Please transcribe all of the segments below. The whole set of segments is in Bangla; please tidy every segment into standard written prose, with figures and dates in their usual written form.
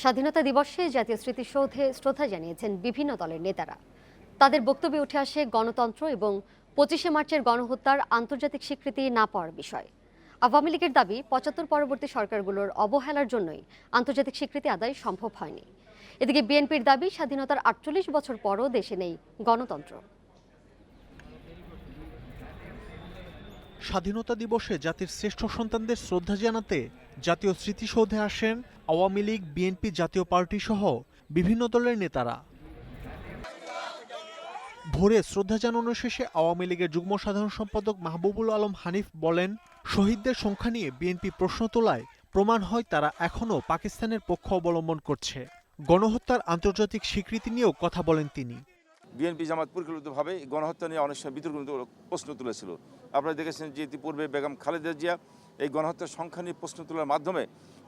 স্বাধীনতা দিবসে জাতীয় স্মৃতিসৌধে শ্রদ্ধা জানিয়েছেন বিভিন্ন দলের নেতারা। তাদের বক্তব্যে উঠে আসে গণতন্ত্র এবং 25শে মার্চের গণহত্যার আন্তর্জাতিক স্বীকৃতি না পাওয়ার বিষয়। আওয়ামী লীগের দাবি 75 পরবর্তী সরকারগুলোর অবহেলার জন্যই আন্তর্জাতিক স্বীকৃতি আদায় সম্ভব হয়নি। এদিকে বিএনপির দাবি স্বাধীনতার 48 বছর পরও দেশে নেই গণতন্ত্র। স্বাধীনতা দিবসে জাতির শ্রেষ্ঠ সন্তানদের শ্রদ্ধা জানাতে জাতীয় স্মৃতিসৌধে আসেন আওয়ামী লীগ, বিএনপি, জাতীয় পার্টি সহ বিভিন্ন দলের নেতারা। ভোরে শ্রদ্ধা জানানো শেষে আওয়ামী লীগের যুগ্ম সাধারণ সম্পাদক মাহবুবুল আলম হানিফ বলেন, শহীদদের সংখ্যা নিয়ে বিএনপি প্রশ্ন তোলায় প্রমাণ হয় তারা এখনও পাকিস্তানের পক্ষ অবলম্বন করছে। গণহত্যার আন্তর্জাতিক স্বীকৃতি নিয়েও কথা বলেন তিনি। বিএনপি জামাত পরিকল্পিতভাবে গণহত্যা নিয়ে অনেক সময় বিতর্ক প্রশ্ন তুলেছিল। আপনারা দেখেছেন যে ইতিপূর্বে বেগম খালেদা জিয়া এই গণহত্যার সংখ্যা নিয়ে প্রশ্ন তোলার মাধ্যমে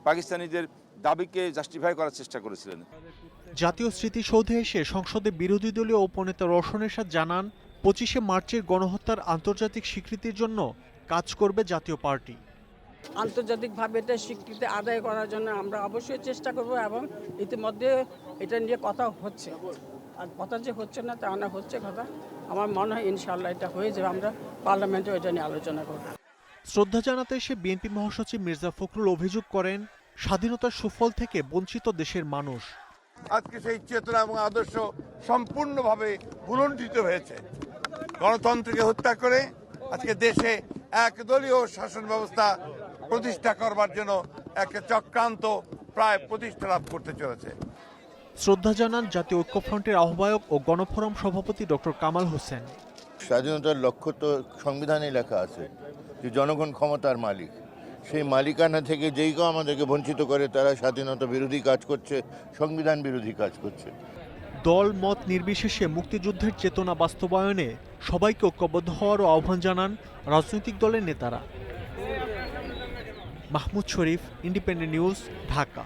পাকিস্তানিদের দাবিকে জাস্টিফাই করার চেষ্টা করেছিলেন। জাতীয় স্মৃতিসৌধে এসে সংসদে বিরোধী দলীয় উপনেতা রওশন এরশাদ জানান, 25শে মার্চের গণহত্যার আন্তর্জাতিক স্বীকৃতির জন্য কাজ করবে জাতীয় পার্টি। আন্তর্জাতিকভাবে এটা স্বীকৃতি আদায় করার জন্য আমরা অবশ্যই চেষ্টা করব এবং ইতিমধ্যে এটা নিয়ে কথা হচ্ছে। আর কথা যে হচ্ছে না তা না, হচ্ছে কথা। আমার মনে হয় ইনশাআল্লাহ এটা হয়ে যাবে, আমরা পার্লামেন্টে এটা নিয়ে আলোচনা করব। শ্রদ্ধা জানাতে এসে বিএনপি মহাসচিব মির্জা ফখরুল অভিযোগ করেন, স্বাধীনতার সুফল থেকে বঞ্চিত দেশের মানুষ। আজকে সেই চেতনা এবং আদর্শ সম্পূর্ণভাবে ভুলণ্ঠিত হয়েছে। গণতন্ত্রকে হত্যা করে আজকে দেশে একদলীয় শাসন ব্যবস্থা প্রতিষ্ঠা করবার জন্য এক চক্রান্ত প্রায় প্রতিষ্ঠা লাভ করতে চলেছে। শ্রদ্ধা জানান জাতীয় ঐক্যফ্রন্টের আহ্বায়ক ও গণফোরাম সভাপতি ডক্টর কামাল হোসেন। স্বাধীনতার লক্ষ্য তো সংবিধানে লেখা আছে যে জনগণ ক্ষমতার মালিক। সেই মালিকানা থেকে যেই কেউ আমাদেরকে বঞ্চিত করে তারা স্বাধীনতা বিরোধী কাজ করছে, সংবিধান বিরোধী কাজ করছে। দল মত নির্বিশেষে মুক্তিযুদ্ধের চেতনা বাস্তবায়নে সবাইকে ঐক্যবদ্ধ হওয়ারও আহ্বান জানান রাজনৈতিক দলের নেতারা। মাহমুদ শরীফ, ইন্ডিপেন্ডেন্ট নিউজ, ঢাকা।